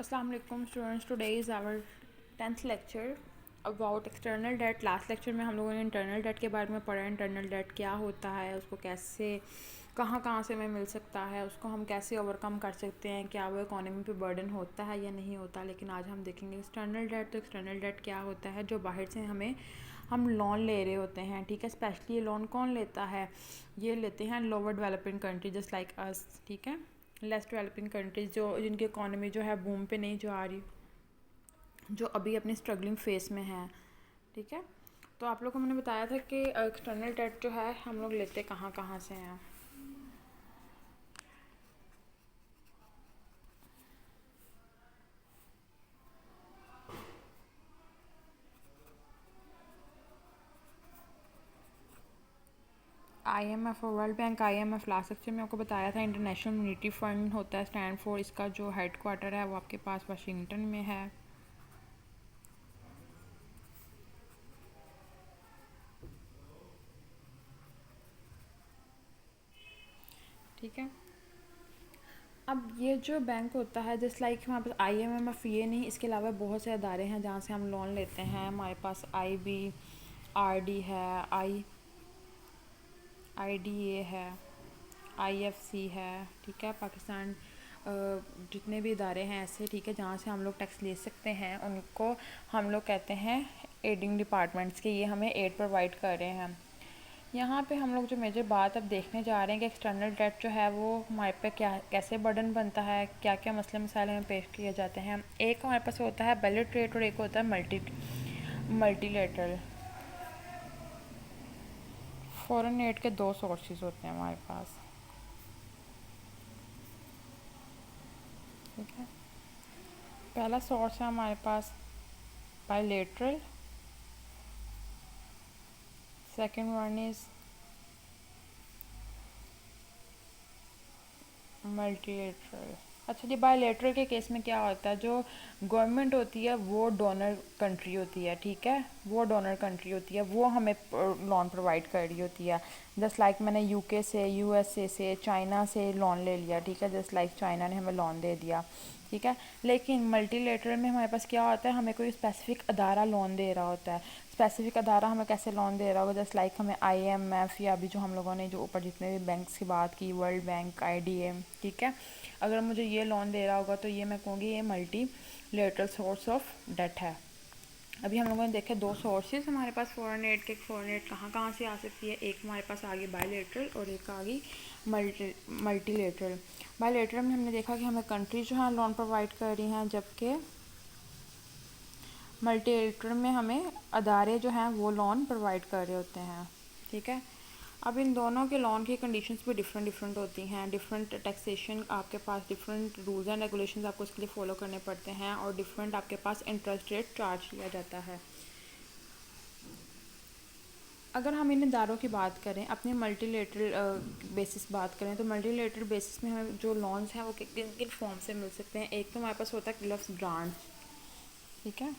Assalamu alaikum students. Today is our 10th lecture about external debt. Last lecture में हम लोगों ने internal debt के बारे में पढ़ा। इंटरनल डेट क्या होता है, उसको कैसे कहाँ कहाँ से हमें मिल सकता है, उसको हम कैसे ओवरकम कर सकते हैं, क्या वो इकोनॉमी पे बर्डन होता है या नहीं होता। लेकिन आज हम देखेंगे एक्सटर्नल डेट। तो एक्सटर्नल डेट क्या होता है? जो बाहर से हम लोन ले रहे होते हैं, ठीक है। स्पेशली ये लोन कौन लेता है? ये लेते हैं lower developing country just like us, ठीक है। लेस डेवलपिंग कंट्रीज जो जिनकी इकोनॉमी जो है बूम पे नहीं जा रही, जो अभी अपनी स्ट्रगलिंग फेस में है, ठीक है। तो आप लोग को मैंने बताया था कि एक्सटर्नल डेट जो है हम लोग लेते कहाँ कहाँ से हैं। IMF और world bank. IMF last lecture में आपको बताया था इंटरनेशनल मॉनेटरी फंड होता है, स्टैंड फॉर। इसका जो हेड क्वार्टर है वो आपके पास वाशिंगटन में है, ठीक है। अब ये जो बैंक होता है जस्ट लाइक हमारे पास IMF ये नहीं, इसके अलावा बहुत से अदारे हैं जहाँ से हम लोन लेते हैं। हमारे पास IBRD है, IDA है, IFC है, ठीक है। पाकिस्तान जितने भी इदारे हैं ऐसे, ठीक है, जहाँ से हम लोग टैक्स ले सकते हैं उनको हम लोग कहते हैं एडिंग डिपार्टमेंट्स के। ये हमें एड प्रोवाइड कर रहे हैं। यहाँ पे हम लोग जो मेजर बात अब देखने जा रहे हैं कि एक्सटर्नल डेट जो है वो हमारे पे क्या कैसे बर्डन बनता है, क्या क्या मसले मसाइल में पेश किए जाते हैं। एक हमारे पास होता है बैलेट रेट और एक होता है मल्टीलेटरल। फॉरेन एड के दो सोर्सेज होते हैं हमारे पास, ठीक है। पहला सोर्स है हमारे पास bilateral, second one is multilateral. अच्छा जी, बायलेटरल के केस में क्या होता है, जो गवर्नमेंट होती है वो डोनर कंट्री होती है, ठीक है। वो डोनर कंट्री होती है, वो हमें लोन प्रोवाइड कर रही होती है। जस्ट लाइक मैंने UK से, USA से, चाइना से लोन ले लिया, ठीक है। जस्ट लाइक चाइना ने हमें लोन दे दिया, ठीक है। लेकिन मल्टीलेटरल में हमारे पास क्या होता है, हमें कोई स्पेसिफिक अदारा लोन दे रहा होता है। स्पेसिफिक अदारा हमें कैसे लोन दे रहा होगा, जस्ट लाइक हमें IMF या अभी जो हम लोगों ने जो ऊपर जितने भी बैंक्स की बात की, वर्ल्ड बैंक, IDA, ठीक है। अगर मुझे ये लोन दे रहा होगा तो ये मैं कहूँगी ये multi lateral source of debt है। अभी हम लोगों ने देखे दो सोर्सेज हमारे पास फॉरेन एड के। फॉरेन एड कहाँ कहाँ से आ सकती है? एक हमारे पास आ गई बायलेटरल और एक आ गई मल्टीलेटरल। बायलेटरल में हमने देखा कि हमें कंट्री जो है लोन प्रोवाइड कर रही हैं, जबकि मल्टीलेटरल में हमें अदारे जो हैं वो लोन प्रोवाइड कर रहे होते हैं, ठीक है। अब इन दोनों के लोन की कंडीशंस भी डिफरेंट डिफरेंट होती हैं। डिफरेंट टैक्सेशन आपके पास, डिफरेंट रूल्स एंड रेगुलेशंस आपको इसके लिए फॉलो करने पड़ते हैं, और डिफरेंट आपके पास इंटरेस्ट रेट चार्ज किया जाता है। अगर हम इन इदारों की बात करें, अपने मल्टीलेटरल बेसिस बात करें, तो मल्टीलेटरल बेसिस में हमें जो लोन्स हैं वो किन किन फॉर्म से मिल सकते हैं। एक तो हमारे पास होता है लफ्स ग्रांट, ठीक है।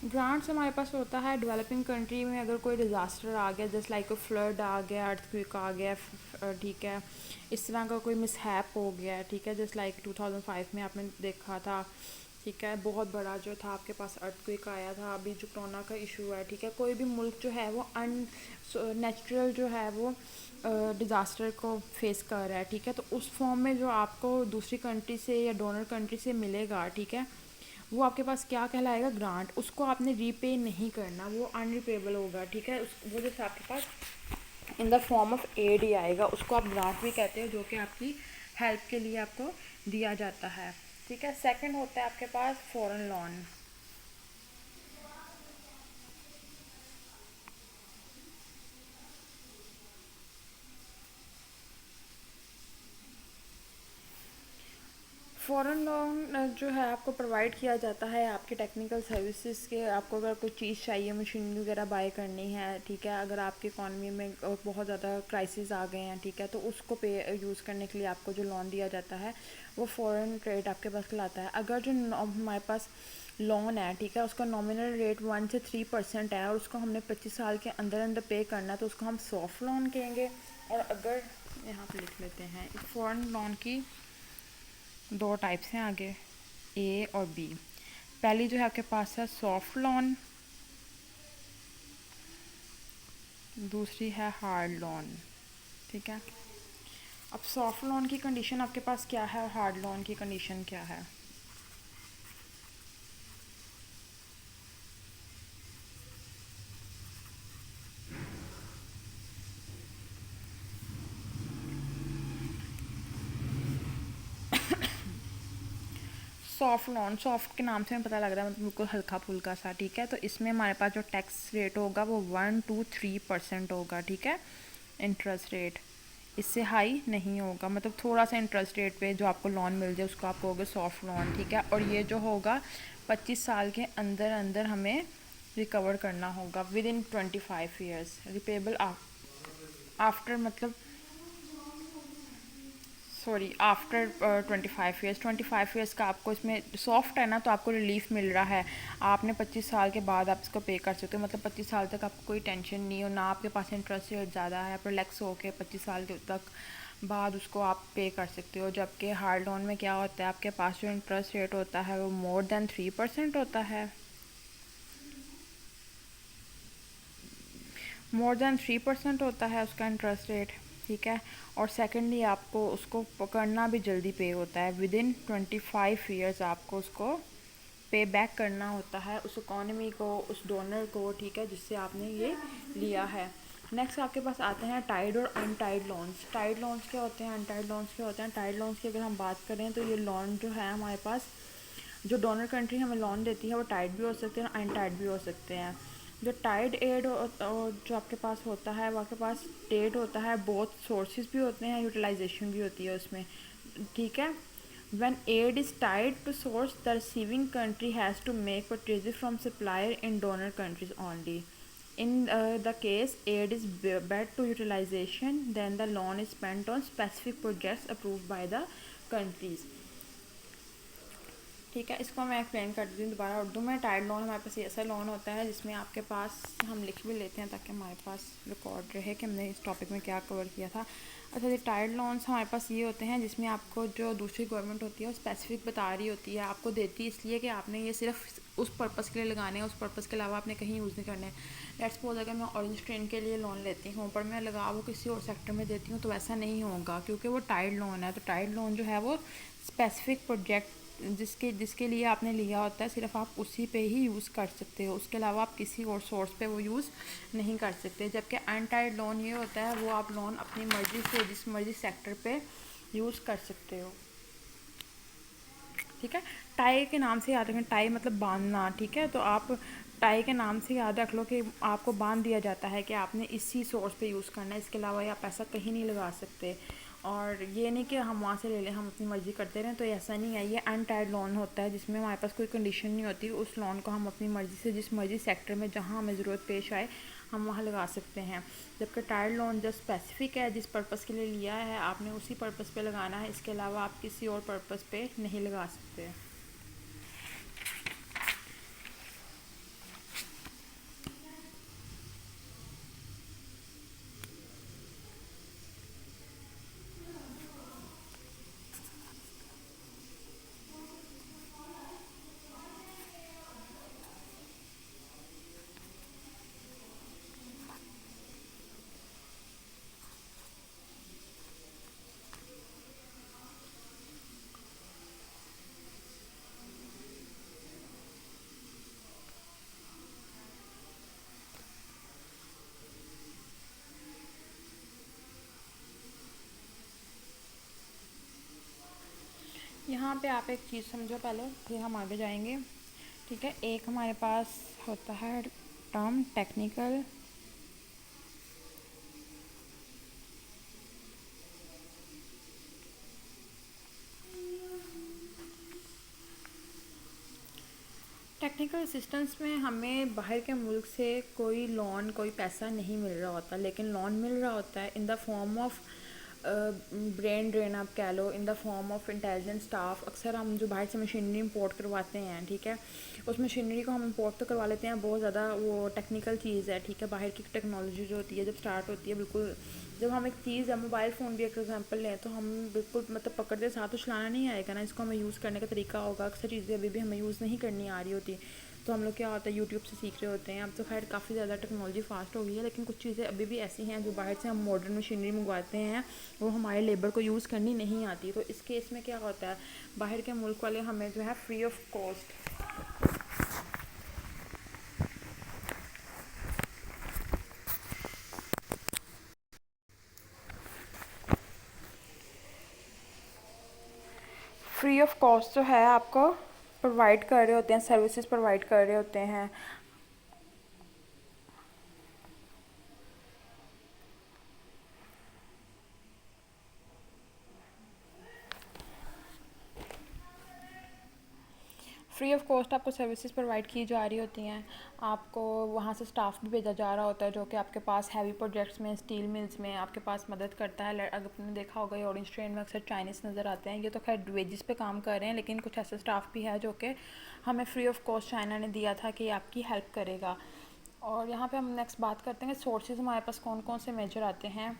ग्रांट्स हमारे पास होता है डेवलपिंग कंट्री में अगर कोई डिज़ास्टर आ गया, जस्ट लाइक कोई फ्लड आ गया, अर्थक्वेक आ गया, ठीक है, इस तरह का कोई मिसहैप हो गया, ठीक है। जस्ट लाइक 2005 में आपने देखा था, ठीक है, बहुत बड़ा जो था आपके पास अर्थक्वेक आया था। अभी जो कोरोना का इशू है, ठीक है, कोई भी मुल्क जो है वो नेचुरल जो है वो डिज़ास्टर को फेस कर रहा है, ठीक है। तो उस फॉर्म में जो आपको दूसरी कंट्री से या डोनर कंट्री से मिलेगा, ठीक है, वो आपके पास क्या कहलाएगा? ग्रांट। उसको आपने रीपे नहीं करना, वो अनरिपेबल होगा, ठीक है। वो जैसे आपके पास in the form of aid ही आएगा, उसको आप ग्रांट भी कहते हो, जो कि आपकी हेल्प के लिए आपको दिया जाता है, ठीक है। सेकंड होता है आपके पास फॉरेन लोन। फ़ॉरेन लोन जो है आपको प्रोवाइड किया जाता है आपके टेक्निकल सर्विसेज के। आपको अगर कोई चीज़ चाहिए, मशीन वगैरह बाय करनी है, ठीक है, अगर आपकी इकॉनमी में बहुत ज़्यादा क्राइसिस आ गए हैं, ठीक है, तो उसको पे यूज़ करने के लिए आपको जो लोन दिया जाता है वो फॉरेन ट्रेड आपके पास लाता है। अगर जो हमारे पास लोन है, ठीक है, उसका नॉमिनल रेट 1 से 3% है और उसको हमने 25 साल के अंदर अंदर पे करना है, तो उसको हम सॉफ्ट लोन कहेंगे, और अगर यहाँ पे लिख लेते हैं, इस फॉरेन लोन की दो टाइप्स हैं आगे, ए और बी। पहली जो है आपके पास है सॉफ्ट लोन, दूसरी है हार्ड लोन। ठीक है, अब सॉफ्ट लोन की कंडीशन आपके पास क्या है और हार्ड लोन की कंडीशन क्या है। सॉफ्ट लोन, सॉफ्ट के नाम से हमें पता लग रहा है मतलब बिल्कुल हल्का फुल्का सा। ठीक है, तो इसमें हमारे पास जो टैक्स रेट होगा वो 1 to 3% होगा। ठीक है, इंटरेस्ट रेट इससे हाई नहीं होगा, मतलब थोड़ा सा इंटरेस्ट रेट पे जो आपको लोन मिल जाए उसको आप कहोगे सॉफ्ट लोन। ठीक है, और ये जो होगा 25 साल के अंदर अंदर हमें रिकवर करना होगा, with in 25 years, repayable after, मतलब सॉरी आफ्टर 25 ईयर्स। 25 ईयर्स का आपको इसमें सॉफ्ट है ना, तो आपको रिलीफ मिल रहा है। आपने 25 साल के बाद आप इसको पे कर सकते हो, मतलब 25 साल तक आपको कोई टेंशन नहीं हो, ना आपके पास इंटरेस्ट रेट ज़्यादा है, आप रिलैक्स होके 25 साल के तक बाद उसको आप पे कर सकते हो। जबकि हार्ड लोन में क्या होता है, आपके पास जो इंटरेस्ट रेट होता है वो more than 3% होता है, more than 3% होता है उसका इंटरेस्ट रेट। ठीक है, और सेकेंडली आपको उसको पकड़ना भी जल्दी पे होता है, विद इन 25 ईयर्स आपको उसको पे बैक करना होता है उस इकॉनमी को, उस डोनर को। ठीक है, जिससे आपने ये लिया है। नेक्स्ट आपके पास आते हैं टाइड और अनटाइड लोन्स। टाइड लोन्स क्या होते हैं, अनटाइड लोन्स क्या होते हैं। टाइड लोन्स की अगर हम बात करें तो ये लोन जो है हमारे पास, जो डोनर कंट्री हमें लोन देती है वो टाइड भी हो सकते हैं और अनटाइड भी हो सकते हैं। जो टाइड एड जो आपके पास होता है वो आपके पास एड होता है, बोथ सोर्सेज भी होते हैं, यूटिलाइजेशन भी होती है उसमें। ठीक है, when aid is tied to source, the receiving country has to make purchases from supplier in donor countries only. In the case aid is bad to utilization, then the loan is spent on specific projects approved by the countries. ठीक है, इसको मैं explain कर देती हूँ दोबारा उर्दू में। Tide loan हमारे पास ऐसा लोन होता है जिसमें आपके पास, हम लिख भी लेते हैं ताकि हमारे पास रिकॉर्ड रहे कि हमने इस टॉपिक में क्या कवर किया था। अच्छा, ये टाइड लोन्स हमारे पास ये होते हैं जिसमें आपको जो दूसरी गवर्नमेंट होती है वो स्पेसिफिक बता रही होती है, आपको देती है इसलिए कि आपने ये सिर्फ उस पर्पज़ के लिए लगाने हैं, उस पर्पज़ के अलावा आपने कहीं यूज़ नहीं करने। लेट्स सपोज अगर मैं ऑरेंज ट्रेन के लिए लोन लेती हूँ पर मैं लगा वो किसी और सेक्टर में देती हूँ तो वैसा नहीं होगा, क्योंकि वो टाइड लोन है। तो टाइड लोन जो है वो स्पेसिफिक प्रोजेक्ट जिसके जिसके लिए आपने लिया होता है सिर्फ आप उसी पे ही यूज़ कर सकते हो, उसके अलावा आप किसी और सोर्स पे वो यूज़ नहीं कर सकते। जबकि अनटाइड लोन ये होता है वो आप लोन अपनी मर्ज़ी से जिस मर्ज़ी सेक्टर पे यूज़ कर सकते हो। ठीक है, टाई के नाम से याद रखें, टाई मतलब बांधना। ठीक है, तो आप टाई के नाम से याद रख लो कि आपको बांध दिया जाता है कि आपने इसी सोर्स पे यूज़ करना है, इसके अलावा आप पैसा कहीं नहीं लगा सकते। और ये नहीं कि हम वहाँ से ले लें, हम अपनी मर्ज़ी करते रहें, तो ऐसा नहीं है। ये अनटाइड लोन होता है जिसमें हमारे पास कोई कंडीशन नहीं होती, उस लोन को हम अपनी मर्ज़ी से जिस मर्ज़ी सेक्टर में जहाँ हमें ज़रूरत पेश आए हम वहाँ लगा सकते हैं। जबकि टाइड लोन जो स्पेसिफिक है, जिस पर्पज़ के लिए लिया है आपने उसी पर्पज़ पे लगाना है, इसके अलावा आप किसी और पर्पज़ पे नहीं लगा सकते। यहाँ पे आप एक चीज़ समझो पहले, फिर हम आगे जाएंगे। ठीक है, एक हमारे पास होता है टर्म टेक्निकल टेक्निकल असिस्टेंस में हमें बाहर के मुल्क से कोई लोन, कोई पैसा नहीं मिल रहा होता, लेकिन लोन मिल रहा होता है in the form of brain drain आप कह लो, in the form of intelligent staff. अक्सर हम जो बाहर से मशीनरी इंपोर्ट करवाते हैं, ठीक है, उस मशीनरी को हम इंपोर्ट तो करवा लेते हैं, बहुत ज़्यादा वो टेक्निकल चीज़ है। ठीक है, बाहर की टेक्नोलॉजी जो होती है जब स्टार्ट होती है बिल्कुल जब हम एक चीज़, मोबाइल फ़ोन भी एक एग्जांपल लें तो हम बिल्कुल मतलब पकड़ते साथ तो चलाना नहीं आएगा ना, इसको हमें यूज़ करने का तरीका होगा। अक्सर चीज़ें अभी भी हमें यूज़ नहीं करनी आ रही होती, तो हम लोग क्या होता है यूट्यूब से सीख रहे होते हैं। अब तो खैर काफ़ी ज़्यादा टेक्नोलॉजी फास्ट हो गई है, लेकिन कुछ चीज़ें अभी भी ऐसी हैं जो बाहर से हम मॉडर्न मशीनरी मंगवाते हैं, वो हमारे लेबर को यूज़ करनी नहीं आती। तो इस केस में क्या होता है, बाहर के मुल्क वाले हमें जो है free of cost free of cost जो है आपको प्रोवाइड कर रहे होते हैं, सर्विसेज प्रोवाइड कर रहे होते हैं। फ्री ऑफ कॉस्ट आपको सर्विसेज प्रोवाइड की जा रही होती हैं। आपको वहाँ से स्टाफ भी भेजा जा रहा होता है जो कि आपके पास हैवी प्रोजेक्ट्स में, स्टील मिल्स में आपके पास मदद करता है। अगर आपने देखा होगा ये ऑरेंज ट्रेन में अक्सर चाइनीज़ नज़र आते हैं, ये तो खैर वेजेस पे काम कर रहे हैं, लेकिन कुछ ऐसा स्टाफ भी है जो कि हमें फ्री ऑफ कॉस्ट चाइना ने दिया था कि आपकी हेल्प करेगा। और यहाँ पे हम नेक्स्ट बात करते हैं कि सोर्सेज हमारे पास कौन कौन से मेजर आते हैं।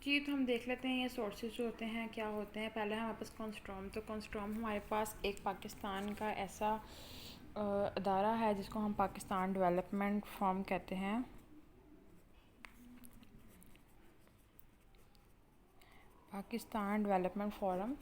जी, तो हम देख लेते हैं ये सोर्सेज जो होते हैं क्या होते हैं। पहले हमारे पास कॉन्स्ट्रॉम, तो कॉन्स्ट्रॉम हमारे पास एक पाकिस्तान का ऐसा अदारा है जिसको हम पाकिस्तान डेवलपमेंट फॉर्म कहते हैं। पाकिस्तान डेवलपमेंट फोरम,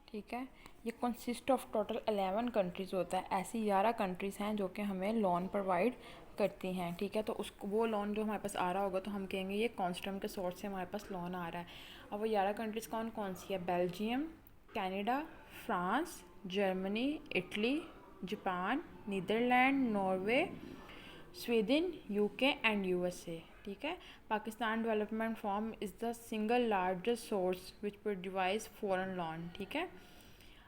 ठीक है। ये कंसिस्ट ऑफ टोटल 11 कंट्रीज़ होता है। ऐसी 11 कंट्रीज़ हैं जो कि हमें लोन प्रोवाइड करती हैं, ठीक है। तो उस वो लोन जो हमारे पास आ रहा होगा तो हम कहेंगे ये कॉन्स्ट्रम के सोर्स से हमारे पास लोन आ रहा है। अब वो 11 कंट्रीज़ कौन कौन सी है? Belgium, Canada, France, Germany, Italy, Japan, Netherlands, Norway, Sweden, UK and USA, ठीक है। Pakistan development forum is the single largest source which provides foreign loan, ठीक है।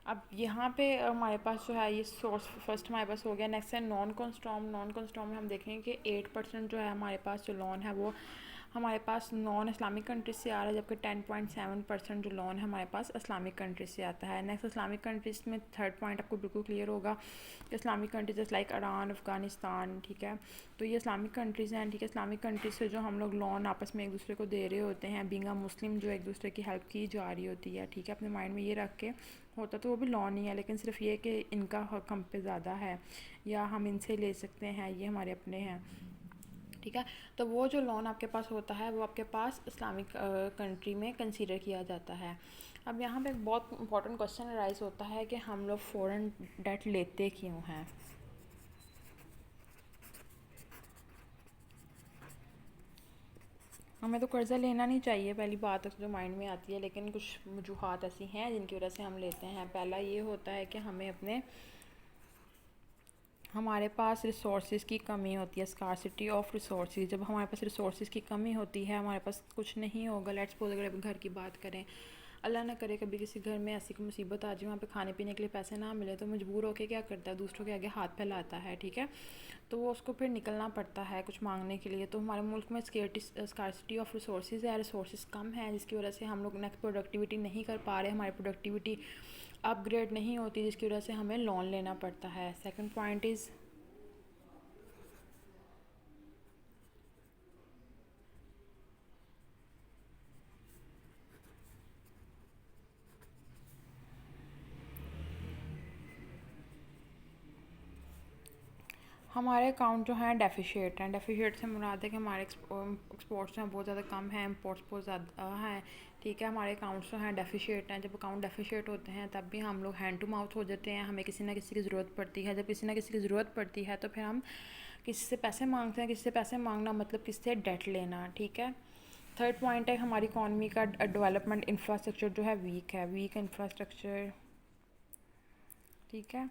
अब यहाँ पे हमारे पास जो है ये सोर्स फर्स्ट हमारे पास हो गया। नेक्स्ट है नॉन कॉन्स्ट्रॉम। नॉन कॉन्स्ट्रॉम में हम देखेंगे कि 8% जो है हमारे पास जो लोन है वो हमारे पास नॉन इस्लामिक कंट्रीज से आ रहा है, जबकि 10.7% जो लोन है हमारे पास इस्लामिक कंट्रीज से आता है। नेक्स्ट इस्लामिक कंट्रीज में थर्ड पॉइंट आपको बिल्कुल क्लियर होगा। इस्लामिक कंट्रीज जैसे लाइक ईरान, अफ़गानिस्तान, ठीक है। तो ये इस्लामिक कंट्रीज़ हैं, ठीक है। इस्लामिक कंट्रीज से जो हम लोग लोन आपस में एक दूसरे को दे रहे होते हैं, बीइंग अ मुस्लिम जो एक दूसरे की हेल्प की जा रही होती है, ठीक है। अपने माइंड में ये रख के होता तो वो भी लॉन ही है, लेकिन सिर्फ ये कि इनका हक हम पे ज़्यादा है या हम इनसे ले सकते हैं, ये हमारे अपने हैं, ठीक है। तो वो जो लोन आपके पास होता है वो आपके पास इस्लामिक कंट्री में कंसीडर किया जाता है। अब यहाँ पे एक बहुत इंपॉर्टेंट क्वेश्चन राइज होता है कि हम लोग फ़ॉरेन डेट लेते क्यों हैं। हमें तो कर्ज़ा लेना नहीं चाहिए, पहली बात जो माइंड में आती है, लेकिन कुछ वजूहात ऐसी हैं जिनकी वजह से हम लेते हैं। पहला ये होता है कि हमें अपने हमारे पास रिसोर्सेज की कमी होती है, स्कार्सिटी ऑफ रिसोर्सेज। जब हमारे पास रिसोर्सेज की कमी होती है, हमारे पास कुछ नहीं होगा। लेट्स सपोज अगर घर की बात करें, अल्लाह ना करे कभी किसी घर में ऐसी कोई मुसीबत आ जाए वहाँ पे खाने पीने के लिए पैसे ना मिले, तो मजबूर होकर क्या करता है, दूसरों के आगे हाथ फैलाता है, ठीक है। तो वो उसको फिर निकलना पड़ता है कुछ मांगने के लिए। तो हमारे मुल्क में स्कार्सिटी ऑफ रिसोर्सेज है, रिसोर्सेज कम है, जिसकी वजह से हम लोग नेक्स्ट प्रोडक्टिविटी नहीं कर पा रहे, हमारी प्रोडक्टिविटी अपग्रेड नहीं होती, जिसकी वजह से हमें लोन लेना पड़ता है। सेकंड पॉइंट इज़ हमारे अकाउंट जो हैं डेफिशिएट हैं। डेफिशिएट से मुराद है कि हमारे एक्सपोर्ट्स हैं बहुत ज़्यादा कम हैं, इम्पोर्ट्स बहुत ज़्यादा हैं, ठीक है। हमारे अकाउंट्स जो हैं डेफिशिएट हैं। जब अकाउंट डेफिशिएट होते हैं तब भी हम लोग हैंड टू माउथ हो जाते हैं, हमें किसी ना किसी की ज़रूरत पड़ती है। जब किसी ना किसी की ज़रूरत पड़ती है तो फिर हम किसी से पैसे मांगते हैं, किसी से पैसे मांगना मतलब किसी से डेट लेना, ठीक है। थर्ड पॉइंट है हमारी इकॉनमी का डेवलपमेंट इंफ्रास्ट्रक्चर जो है वीक है, वीक इंफ्रास्ट्रक्चर, ठीक है।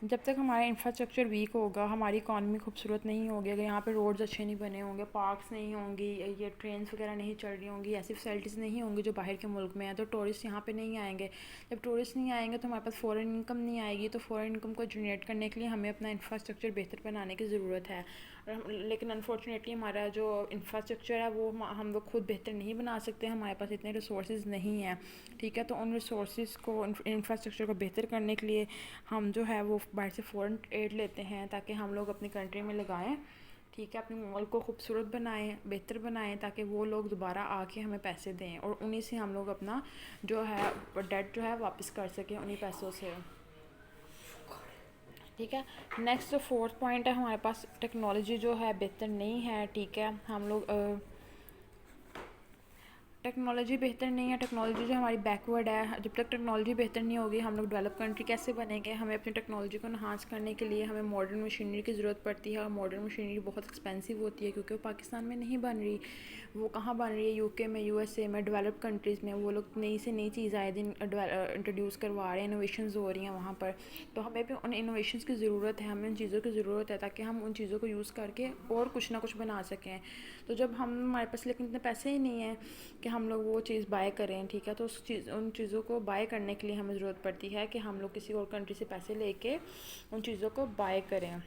जब तक हमारा इंफ्रास्ट्रक्चर वीक होगा, हमारी इकॉनमी खूबसूरत नहीं होगी, अगर यहाँ पे रोड्स अच्छे नहीं बने होंगे, पार्क्स नहीं होंगी, ये ट्रेन्स वगैरह नहीं चल रही होंगी, ऐसी फैसिलिटीज़ नहीं होंगी जो बाहर के मुल्क में हैं, तो टूरिस्ट यहाँ पे नहीं आएंगे। जब टूरिस्ट नहीं आएंगे तो हमारे पास फ़ॉरेन इनकम नहीं आएगी, तो फ़ॉरेन इनकम को जनरेट करने के लिए हमें अपना इंफ्रास्ट्रक्चर बेहतर बनाने की ज़रूरत है। लेकिन अनफॉर्चुनेटली हमारा जो इंफ्रास्ट्रक्चर है वो हम लोग खुद बेहतर नहीं बना सकते, हमारे पास इतने रिसोर्स नहीं हैं, ठीक है। तो उन रिसोर्स को, इंफ्रास्ट्रक्चर को बेहतर करने के लिए हम जो है वो बाहर से फ़ॉरेन एड लेते हैं ताकि हम लोग अपनी कंट्री में लगाएं, ठीक है, अपने मुल्क को खूबसूरत बनाएं, बेहतर बनाएं, ताकि वो लोग दोबारा आके हमें पैसे दें और उन्हीं से हम लोग अपना जो है डेट जो है वापस कर सकें उन्हीं पैसों से, ठीक है। नेक्स्ट जो फोर्थ पॉइंट है, हमारे पास टेक्नोलॉजी जो है बेहतर नहीं है, ठीक है। हम लोग टेक्नोलॉजी बेहतर नहीं है, टेक्नोलॉजी जो हमारी बैकवर्ड है, जब तक टेक्नोलॉजी बेहतर नहीं होगी हम लोग डेवलप कंट्री कैसे बनेंगे। हमें अपनी टेक्नोलॉजी को इन्हांस करने के लिए हमें मॉडर्न मशीनरी की ज़रूरत पड़ती है, और मॉडर्न मशीनरी बहुत एक्सपेंसिव होती है क्योंकि वो पाकिस्तान में नहीं बन रही, वो कहाँ बन रही है, यूके में, यूएसए में, डेवलप कंट्रीज़ में। वो लोग नई से नई चीज़ आए दिन इंट्रोड्यूस करवा रहे हैं, इनोवेशंस हो रही हैं वहाँ पर, तो हमें भी उन इनोवेशंस की ज़रूरत है, हमें उन चीज़ों की ज़रूरत है ताकि हम उन चीज़ों को यूज़ करके और कुछ ना कुछ बना सकें। तो जब हमारे पास लेकिन इतने पैसे ही नहीं हैं कि हम लोग वो चीज़ बाय करें, ठीक है, तो उन चीज़ों को बाय करने के लिए हमें ज़रूरत पड़ती है कि हम लोग किसी और कंट्री से पैसे लेके उन चीज़ों को बाय करें।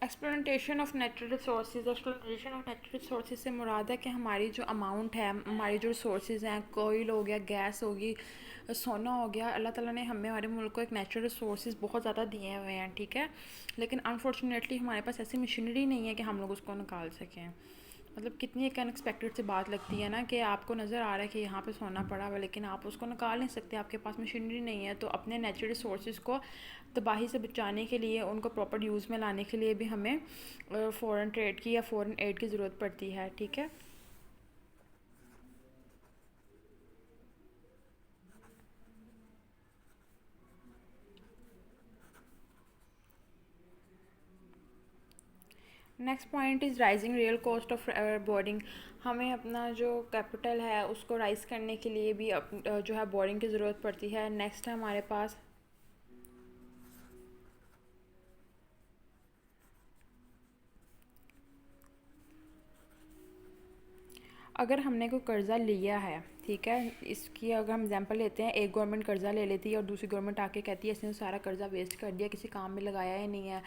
Exploitation of natural resources, exploitation of natural resources से मुराद है कि हमारी जो अमाउंट है, हमारी जो रिसोर्सेज हैं, कोयल हो गया, गैस होगी, सोना हो गया, अल्लाह ताला ने हमें, हमारे मुल्क को एक नेचुरल रिसोर्सेज बहुत ज़्यादा दिए हुए हैं, ठीक है। लेकिन अनफॉर्चुनेटली हमारे पास ऐसी मशीनरी नहीं है कि हम लोग उसको निकाल सकें। मतलब कितनी एक अनएक्सपेक्टेड सी बात लगती है ना कि आपको नज़र आ रहा है कि यहाँ पे सोना पड़ा हुआ, लेकिन आप उसको निकाल नहीं सकते, आपके पास मशीनरी नहीं है। तो अपने नेचुरल रिसोर्सेज को तबाही से बचाने के लिए, उनको प्रॉपर यूज़ में लाने के लिए भी हमें फ़ॉरेन ट्रेड की या फ़ॉरेन एड की ज़रूरत पड़ती है, ठीक है। Next point is rising real cost of boarding. हमें अपना जो कैपिटल है उसको राइज़ करने के लिए भी जो है बोर्डिंग की ज़रूरत पड़ती है। नेक्स्ट है हमारे पास अगर हमने कोई कर्ज़ा लिया है, ठीक है, इसकी अगर हम एग्जांपल लेते हैं, एक गवर्नमेंट कर्ज़ा ले लेती है और दूसरी गवर्नमेंट आके कहती है इसने सारा कर्ज़ा वेस्ट कर दिया, किसी काम में लगाया ही नहीं है,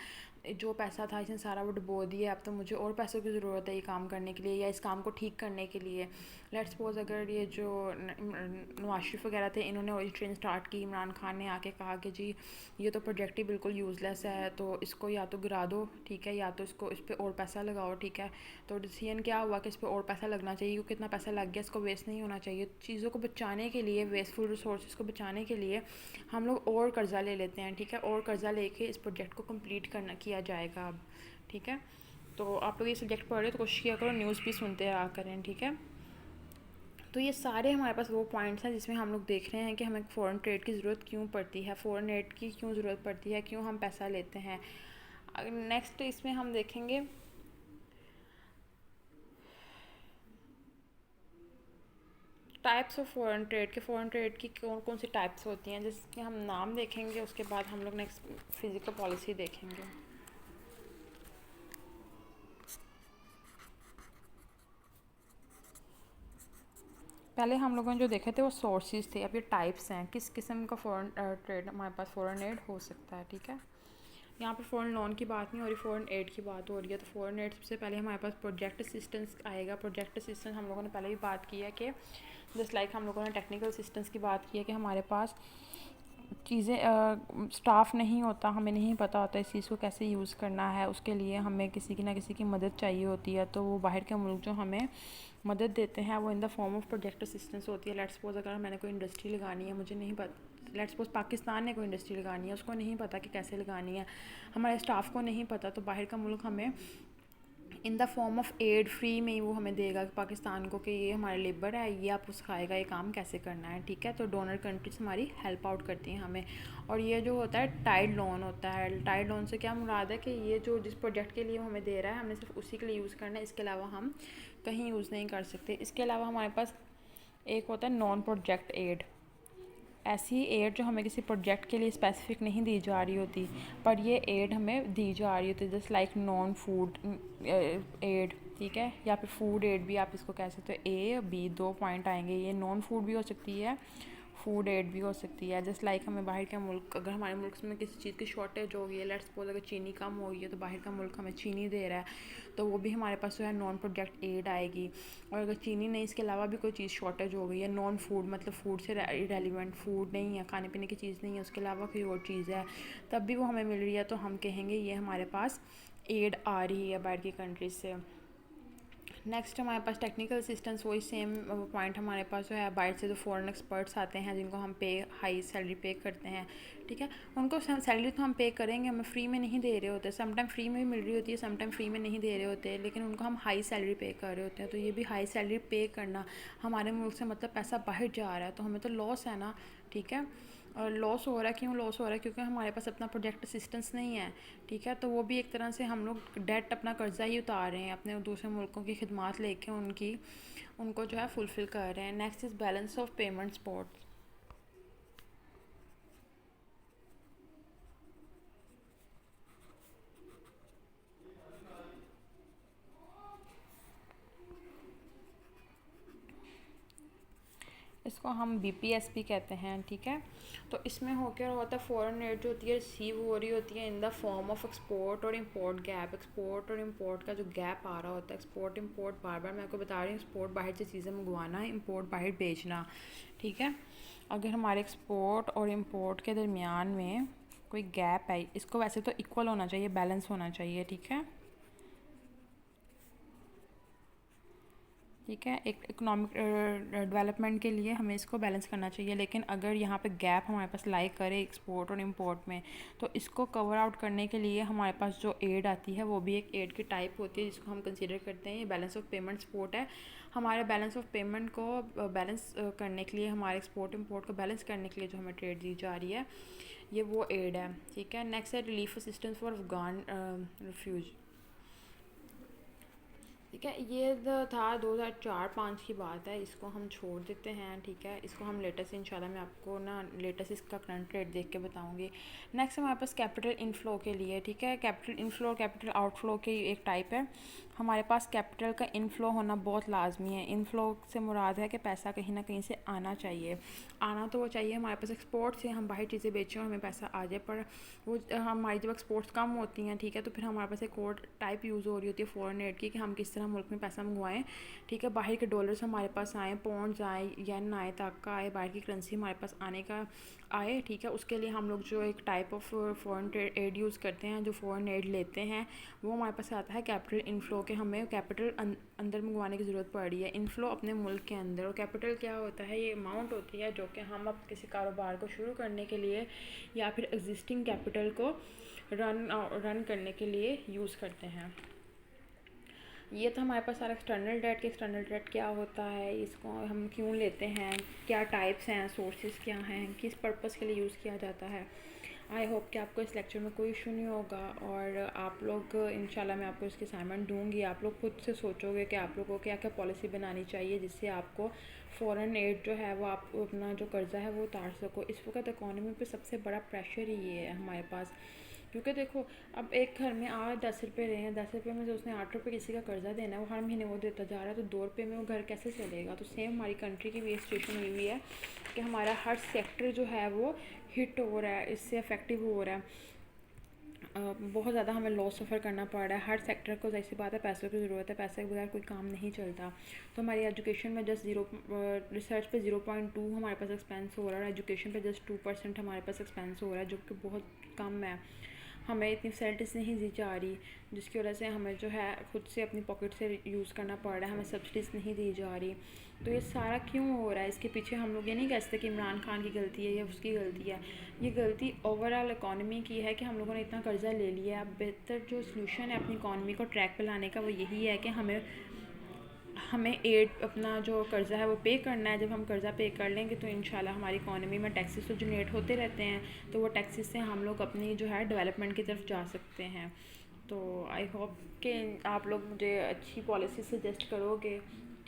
जो पैसा था इसने सारा वो डुबो दिया, अब तो मुझे और पैसों की ज़रूरत है ये काम करने के लिए या इस काम को ठीक करने के लिए। लेट्स सपोज अगर ये जो नवाज शरीफ वगैरह थे, इन्होंने वही ट्रेन स्टार्ट की, इमरान खान ने आके कहा कि जी ये तो प्रोजेक्ट ही बिल्कुल यूज़लेस है, तो इसको या तो गिरा दो, ठीक है, या तो इसको इस पर और पैसा लगाओ, ठीक है। तो डिसीजन क्या हुआ कि इस पर और पैसा लगना चाहिए, क्योंकि कितना पैसा लग गया, इसको वेस्ट नहीं होना चाहिए। चीज़ों को बचाने के लिए, वेस्टफुल रिसोर्सेज को बचाने के लिए हम लोग और कर्ज़ा ले लेते हैं, ठीक है, और कर्ज़ा लेके इस प्रोजेक्ट को कंप्लीट किया जाएगा अब, ठीक है। तो आप लोग ये सब्जेक्ट पढ़ रहे हो तो कोशिश किया करो न्यूज़ भी सुनते रहा करें, ठीक है। तो ये सारे हमारे पास वो पॉइंट्स हैं जिसमें हम लोग देख रहे हैं कि हमें फ़ॉरेन ट्रेड की ज़रूरत क्यों पड़ती है, फ़ॉरेन एड की क्यों ज़रूरत पड़ती है, क्यों हम पैसा लेते हैं। नेक्स्ट इसमें हम देखेंगे टाइप्स ऑफ फ़ॉरेन ट्रेड के, फ़ॉरेन ट्रेड की कौन कौन सी टाइप्स होती हैं, जिसके हम नाम देखेंगे, उसके बाद हम लोग नेक्स्ट फिज़िकल पॉलिसी देखेंगे। पहले हम लोगों ने जो देखे थे वो सोर्सेज थे, अब ये टाइप्स हैं, किस किस्म का फ़ॉरेन ट्रेड हमारे पास फ़ॉरेन एड हो सकता है, ठीक है। यहाँ पे फ़ॉरेन लोन की बात नहीं हो रही, फ़ॉरेन एड की बात हो रही है। तो फ़ॉरेन एड सबसे पहले हमारे पास प्रोजेक्ट असिस्टेंस आएगा। प्रोजेक्ट असिस्टेंस हम लोगों ने पहले भी बात की है कि जस्ट लाइक हम लोगों ने टेक्निकल असिस्टेंस की बात की है कि हमारे पास चीज़ें स्टाफ नहीं होता, हमें नहीं पता होता इस चीज़ को कैसे यूज़ करना है, उसके लिए हमें किसी की ना किसी की मदद चाहिए होती है। तो वो बाहर के मुल्क जो हमें मदद देते हैं वो इन the form of project assistance होती है। लेट्स सपोज अगर मैंने कोई इंडस्ट्री लगानी है, मुझे नहीं पता, लेट्स सपोज पाकिस्तान ने कोई इंडस्ट्री लगानी है, उसको नहीं पता कि कैसे लगानी है, हमारे स्टाफ को नहीं पता, तो बाहर का मुल्क हमें in the form of aid, free में ही वो हमें देगा पाकिस्तान को कि ये हमारा लेबर है, ये आपको सिखाएगा ये काम कैसे करना है, ठीक है। तो डोनर कंट्रीज हमारी हेल्प आउट करती हैं हमें। और ये जो होता है टाइड लोन होता है, टाइड लोन से क्या मुराद है कि ये जो जिस प्रोजेक्ट के लिए हमें दे रहा है हमने सिर्फ उसी के लिए यूज़ करना है, इसके अलावा हम कहीं यूज़ नहीं कर सकते। इसके अलावा हमारे पास एक होता है नॉन प्रोजेक्ट एड। ऐसी एड जो हमें किसी प्रोजेक्ट के लिए स्पेसिफिक नहीं दी जा रही होती, पर ये एड हमें दी जा रही होती है, just like non food aid, ठीक है, या फिर फूड एड भी आप इसको कह सकते हो। ए बी 2 पॉइंट आएंगे, ये नॉन फूड भी हो सकती है, फूड एड भी हो सकती है। जस्ट लाइक हमें बाहर का मुल्क, अगर हमारे मुल्क में किसी चीज़ की शॉर्टेज हो गई है, लेट्स सपोज अगर चीनी कम हो गई है तो बाहर का मुल्क हमें चीनी दे रहा है, तो वो भी हमारे पास जो है नॉन प्रोजेक्ट एड आएगी। और अगर चीनी नहीं, इसके अलावा भी कोई चीज़ शॉर्टेज हो गई है, नॉन फूड मतलब फूड से रेलिवेंट फूड नहीं है, खाने पीने की चीज़ नहीं है, उसके अलावा कोई और चीज़ है, तब भी वो हमें मिल रही है, तो हम कहेंगे ये हमारे पास एड आ रही है बाहर की कंट्रीज से। नेक्स्ट हमारे पास टेक्निकल असिस्टेंस, वही सेम पॉइंट हमारे पास जो है बाहर से जो फॉरेन एक्सपर्ट्स आते हैं जिनको हम पे हाई सैलरी पे करते हैं, ठीक है, उनको सैलरी तो हम पे करेंगे, हमें फ्री में नहीं दे रहे होते, समटाइम फ्री में भी मिल रही होती है, समटाइम फ्री में नहीं दे रहे होते, लेकिन उनको हम हाई सैलरी पे कर रहे होते हैं। तो ये भी हाई सैलरी पे करना हमारे मुल्क से मतलब पैसा बाहर जा रहा है, तो हमें तो लॉस है ना, ठीक है। और लॉस हो रहा है, क्यों लॉस हो रहा है? क्योंकि हमारे पास अपना प्रोजेक्ट असिस्टेंस नहीं है, ठीक है। तो वो भी एक तरह से हम लोग डेट अपना कर्जा ही उतार रहे हैं, अपने दूसरे मुल्कों की खिदमत लेके उनको जो है फुलफ़िल कर रहे हैं। Next is balance of payment support. इसको हम BPSP कहते हैं, ठीक है। तो इसमें हो क्या होता है, फॉरेन एड जो होती है रिसीव हो रही होती है in the form of export और इंपोर्ट गैप। एक्सपोर्ट और इंपोर्ट का जो गैप आ रहा होता है, एक्सपोर्ट इंपोर्ट, बार बार मैं आपको बता रही हूँ, एक्सपोर्ट बाहर से चीज़ें मंगवाना है, इंपोर्ट बाहर बेचना, ठीक है। अगर हमारे एक्सपोर्ट और इम्पोर्ट के दरमियान में कोई गैप है, इसको वैसे तो इक्वल होना चाहिए, बैलेंस होना चाहिए, ठीक है, ठीक है। एक इकोनॉमिक डेवलपमेंट के लिए हमें इसको बैलेंस करना चाहिए, लेकिन अगर यहाँ पे गैप हमारे पास लाई करे एक्सपोर्ट और इंपोर्ट में, तो इसको कवर आउट करने के लिए हमारे पास जो एड आती है वो भी एक एड की टाइप होती है जिसको हम कंसीडर करते हैं। ये बैलेंस ऑफ पेमेंट सपोर्ट है। हमारे बैलेंस ऑफ पेमेंट को बैलेंस करने के लिए, हमारे एक्सपोर्ट इंपोर्ट को बैलेंस करने के लिए जो हमें ट्रेड दी जा रही है, ये वो एड है, ठीक है। नेक्स्ट है relief assistance for Afghan refugee, ठीक है। ये था 2004-05 की बात है, इसको हम छोड़ देते हैं, ठीक है। इसको हम लेटेस्ट इंशाल्लाह मैं आपको ना लेटेस्ट इसका करंट रेट देख के बताऊंगी। नेक्स्ट हमारे पास कैपिटल इनफ्लो के लिए, ठीक है, कैपिटल इनफ्लो और कैपिटल आउटफ्लो की एक टाइप है। हमारे पास कैपिटल का इनफ्लो होना बहुत लाजमी है। इनफ्लो से मुराद है कि पैसा कहीं ना कहीं से आना चाहिए, आना तो वो चाहिए हमारे पास एक्सपोर्ट से, हम बाहर चीज़ें बेचें और हमें पैसा आ जाए, पर वो हमारी जब एक्सपोर्ट्स कम होती हैं, ठीक है, तो फिर हमारे पास एक और टाइप यूज़ हो रही होती है फॉरेन एड की, कि हम किस तरह मुल्क में पैसा मंगवाएं, ठीक है। बाहर के डॉलर्स हमारे पास आए, पौंड्स आए, येन आए, ताका आए, बाहर की करेंसी हमारे पास आने का आए, ठीक है। उसके लिए हम लोग जो एक type of foreign add use करते हैं, जो फॉरेन एड लेते हैं, वो हमारे पास आता है कैपिटल इनफ्लो के। हमें कैपिटल अंदर मंगवाने की ज़रूरत पड़ रही है, इनफ्लो अपने मुल्क के अंदर। और कैपिटल क्या होता है? ये अमाउंट होती है जो कि हम अब किसी कारोबार को शुरू करने के लिए या फिर एग्जिस्टिंग कैपिटल को रन करने के लिए यूज़ करते हैं। ये तो हमारे पास सारा एक्सटर्नल डेट के, एक्सटर्नल डेट क्या होता है, इसको हम क्यों लेते हैं, क्या टाइप्स हैं, सोर्सेज क्या हैं, किस पर्पस के लिए यूज़ किया जाता है। आई होप कि आपको इस लेक्चर में कोई इशू नहीं होगा, और आप लोग इंशाल्लाह मैं आपको इसकी असाइनमेंट दूंगी, आप लोग खुद से सोचोगे कि आप लोगों को क्या क्या पॉलिसी बनानी चाहिए जिससे आपको फ़ॉरेन एड जो है वो आप अपना जो कर्ज़ा है वो उतार सको। इस वक्त इकॉनमी पे सबसे बड़ा प्रेशर ही ये है हमारे पास, क्योंकि देखो अब एक घर में आज 10 रुपये रहे हैं, 10 रुपये में जो उसने 8 रुपये किसी का कर्जा देना है वो हर महीने वो देता जा रहा है, तो 2 रुपये में वो घर कैसे चलेगा। तो सेम हमारी कंट्री की भी सिचुएशन हुई है कि हमारा हर सेक्टर जो है वो हिट हो रहा है, इससे अफेक्टिव हो रहा है, बहुत ज़्यादा हमें लॉस सफ़र करना पड़ रहा है। हर सेक्टर को ऐसी बात है, पैसों की ज़रूरत है, पैसे के बगैर कोई काम नहीं चलता। तो हमारी एजुकेशन में जस्ट रिसर्च पे 0.2 हमारे पास एक्सपेंस हो रहा है, एजुकेशन पे जस्ट 2% हमारे पास एक्सपेंस हो रहा है, जो कि बहुत कम है। हमें इतनी फैसिलिटीज़ नहीं दी जा रही, जिसकी वजह से हमें जो है खुद से अपनी पॉकेट से यूज़ करना पड़ रहा है, हमें सब्सिडीज़ नहीं दी जा रही। तो ये सारा क्यों हो रहा है? इसके पीछे हम लोग ये नहीं कह सकते कि इमरान खान की गलती है या उसकी गलती है। ये गलती ओवरऑल इकॉनमी की है कि हम लोगों ने इतना कर्ज़ा ले लिया है। अब बेहतर जो सलूशन है अपनी इकॉनमी को ट्रैक पे लाने का वो यही है कि हमें हमें एड अपना जो कर्ज़ा है वो पे करना है। जब हम कर्ज़ा पे कर लेंगे तो इंशाल्लाह हमारी इकॉनमी में टैक्सेस तो जनरेट होते रहते हैं, तो वो टैक्सेस से हम लोग अपनी जो है डेवलपमेंट की तरफ जा सकते हैं। तो आई होप कि आप लोग मुझे अच्छी पॉलिसी सजेस्ट करोगे,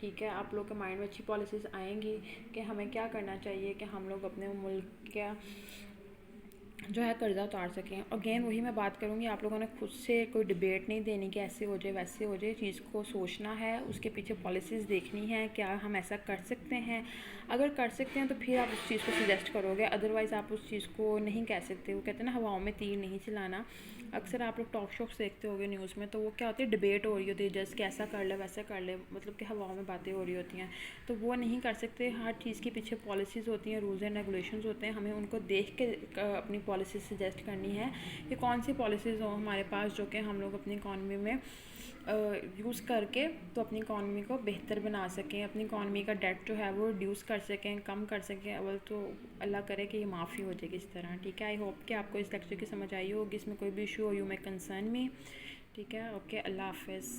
ठीक है? आप लोग के माइंड में अच्छी पॉलिसीज़ आएंगी कि हमें क्या करना चाहिए कि हम लोग अपने मुल्क का जो है कर्ज़ा उतार सकें। अगेन वही मैं बात करूँगी, आप लोगों ने खुद से कोई डिबेट नहीं देनी कि ऐसे हो जाए वैसे हो जाए। चीज़ को सोचना है, उसके पीछे पॉलिसीज़ देखनी है, क्या हम ऐसा कर सकते हैं। अगर कर सकते हैं तो फिर आप उस चीज़ को सजेस्ट करोगे, अदरवाइज़ आप उस चीज़ को नहीं कह सकते। वो कहते हैं ना हवाओं में तीर नहीं चलाना। अक्सर आप लोग टॉक शोक्स देखते होगे न्यूज़ में, तो वो क्या होती है, डिबेट हो रही होती है जस्ट कि ऐसा कर ले वैसा कर ले, मतलब कि हवाओं में बातें हो रही होती हैं। तो वो नहीं कर सकते। हर चीज़ के पीछे पॉलिसीज़ होती हैं, रूल्स एंड रेगुलेशंस होते हैं, हमें उनको देख के अपनी पॉलिसी सजेस्ट करनी है कि कौन सी पॉलिसीज़ हो हमारे पास जो कि हम लोग अपनी इकॉनमी में यूज़ करके तो अपनी इकॉनमी को बेहतर बना सकें, अपनी इकॉनमी का डेट जो है वो रिड्यूस कर सकें, कम कर सकें। अव्वल तो अल्लाह करे कि ये माफ़ी हो जाएगी इस तरह, ठीक है? आई होप कि आपको इस लेक्चर की समझ आई होगी। इसमें कोई भी इशू हो यू मे कंसर्न मी, ठीक है? ओके, अल्लाह हाफ़िज़।